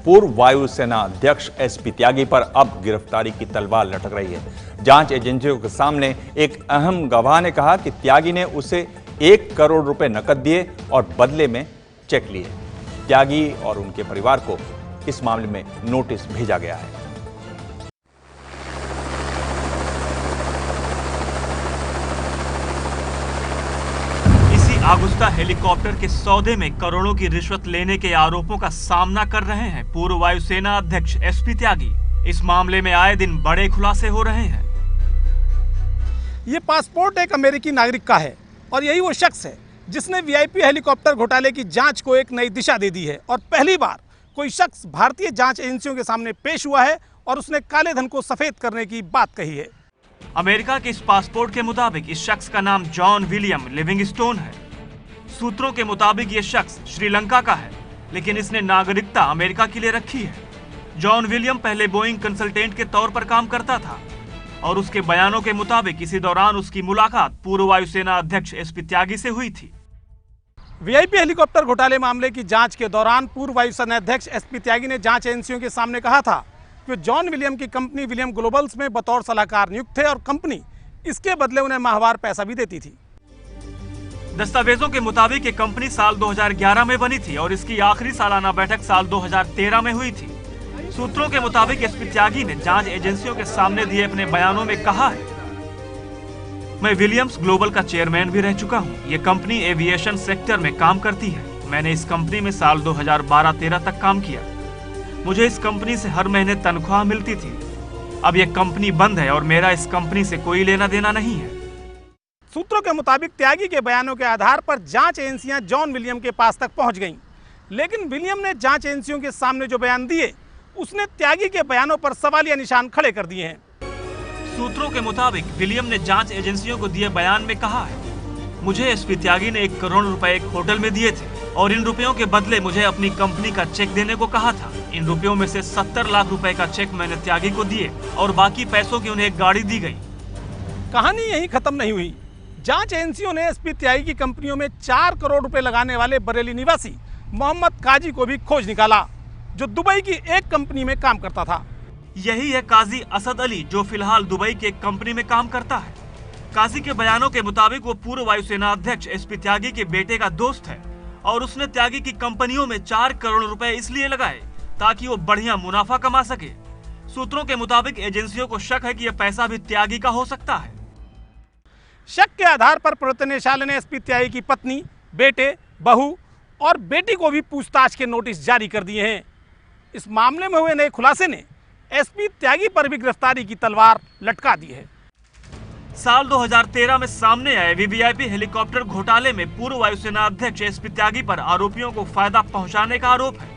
पूर्व वायुसेना अध्यक्ष एसपी त्यागी पर अब गिरफ्तारी की तलवार लटक रही है। जांच एजेंसियों के सामने एक अहम गवाह ने कहा कि त्यागी ने उसे 1 करोड़ रुपए नकद दिए और बदले में चेक लिए। त्यागी और उनके परिवार को इस मामले में नोटिस भेजा गया है। आगुस्ता हेलीकॉप्टर के सौदे में करोड़ों की रिश्वत लेने के आरोपों का सामना कर रहे हैं पूर्व वायुसेना अध्यक्ष एसपी त्यागी। इस मामले में आए दिन बड़े खुलासे हो रहे हैं। ये पासपोर्ट एक अमेरिकी नागरिक का है और यही वो शख्स है जिसने वीआईपी हेलीकॉप्टर घोटाले की जांच को एक नई दिशा दे दी है। और पहली बार कोई शख्स भारतीय जांच एजेंसियों के सामने पेश हुआ है और उसने काले धन को सफेद करने की बात कही है। अमेरिका के इस पासपोर्ट के मुताबिक इस शख्स का नाम जॉन विलियम लिविंगस्टोन है। सूत्रों के मुताबिक ये शख्स श्रीलंका का है, लेकिन इसने नागरिकता अमेरिका के लिए रखी है। जॉन विलियम पहले बोइंग कंसल्टेंट के तौर पर काम करता था और उसके बयानों के मुताबिक इसी दौरान उसकी मुलाकात पूर्व वायुसेना अध्यक्ष एसपी त्यागी से हुई थी। वीआईपी हेलीकॉप्टर घोटाले मामले की जांच के दौरान पूर्व वायुसेना अध्यक्ष एसपी त्यागी ने जांच एजेंसियों के सामने कहा था कि जॉन विलियम की कंपनी विलियम ग्लोबल्स में बतौर सलाहकार नियुक्त थे और कंपनी इसके बदले उन्हें माहवार पैसा भी देती थी। दस्तावेजों के मुताबिक ये कंपनी साल 2011 में बनी थी और इसकी आखिरी सालाना बैठक साल 2013 में हुई थी। सूत्रों के मुताबिक एसपी त्यागी ने जांच एजेंसियों के सामने दिए अपने बयानों में कहा है, मैं विलियम्स ग्लोबल का चेयरमैन भी रह चुका हूं। ये कंपनी एविएशन सेक्टर में काम करती है। मैंने इस कंपनी में साल 2012-13 तक काम किया। मुझे इस कंपनी से हर महीने तनख्वाह मिलती थी। अब ये कंपनी बंद है और मेरा इस कंपनी से कोई लेना देना नहीं है। सूत्रों के मुताबिक त्यागी के बयानों के आधार पर जांच एजेंसियां जॉन विलियम के पास तक पहुंच गईं। लेकिन विलियम ने जांच एजेंसियों के सामने जो बयान दिए, उसने त्यागी के बयानों पर सवालिया निशान खड़े कर दिए हैं। सूत्रों के मुताबिक विलियम ने जांच एजेंसियों को दिए बयान में कहा है, मुझे एसपी त्यागी ने 1 करोड़ रुपए एक होटल में दिए थे और इन रुपयों के बदले मुझे अपनी कंपनी का चेक देने को कहा था। इन रुपयों में से 70 लाख रुपए का चेक मैंने त्यागी को दिए और बाकी पैसों की उन्हें एक गाड़ी दी गई। कहानी यही खत्म नहीं हुई। जांच एजेंसियों ने एसपी त्यागी की कंपनियों में 4 करोड़ रुपए लगाने वाले बरेली निवासी मोहम्मद काजी को भी खोज निकाला, जो दुबई की एक कंपनी में काम करता था। यही है काजी असद अली, जो फिलहाल दुबई की एक कंपनी में काम करता है। काजी के बयानों के मुताबिक वो पूर्व वायुसेना अध्यक्ष एसपी त्यागी के बेटे का दोस्त है और उसने त्यागी की कंपनियों में 4 करोड़ रुपए इसलिए लगाए ताकि वो बढ़िया मुनाफा कमा सके। सूत्रों के मुताबिक एजेंसियों को शक है कि यह पैसा भी त्यागी का हो सकता है। शक के आधार पर प्रवर्तन निदेशालय ने एसपी त्यागी की पत्नी, बेटे, बहू और बेटी को भी पूछताछ के नोटिस जारी कर दिए हैं। इस मामले में हुए नए खुलासे ने एसपी त्यागी पर भी गिरफ्तारी की तलवार लटका दी है। साल 2013 में सामने आए वीवीआईपी हेलीकॉप्टर घोटाले में पूर्व वायुसेना अध्यक्ष एसपी त्यागी पर आरोपियों को फायदा पहुंचाने का आरोप है।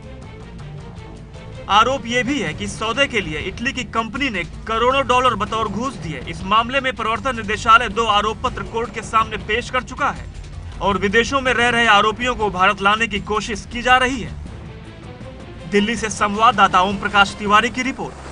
आरोप ये भी है कि सौदे के लिए इटली की कंपनी ने करोड़ों डॉलर बतौर घूस दिए। इस मामले में प्रवर्तन निदेशालय 2 आरोप पत्र कोर्ट के सामने पेश कर चुका है और विदेशों में रह रहे आरोपियों को भारत लाने की कोशिश की जा रही है। दिल्ली से संवाददाता ओम प्रकाश तिवारी की रिपोर्ट।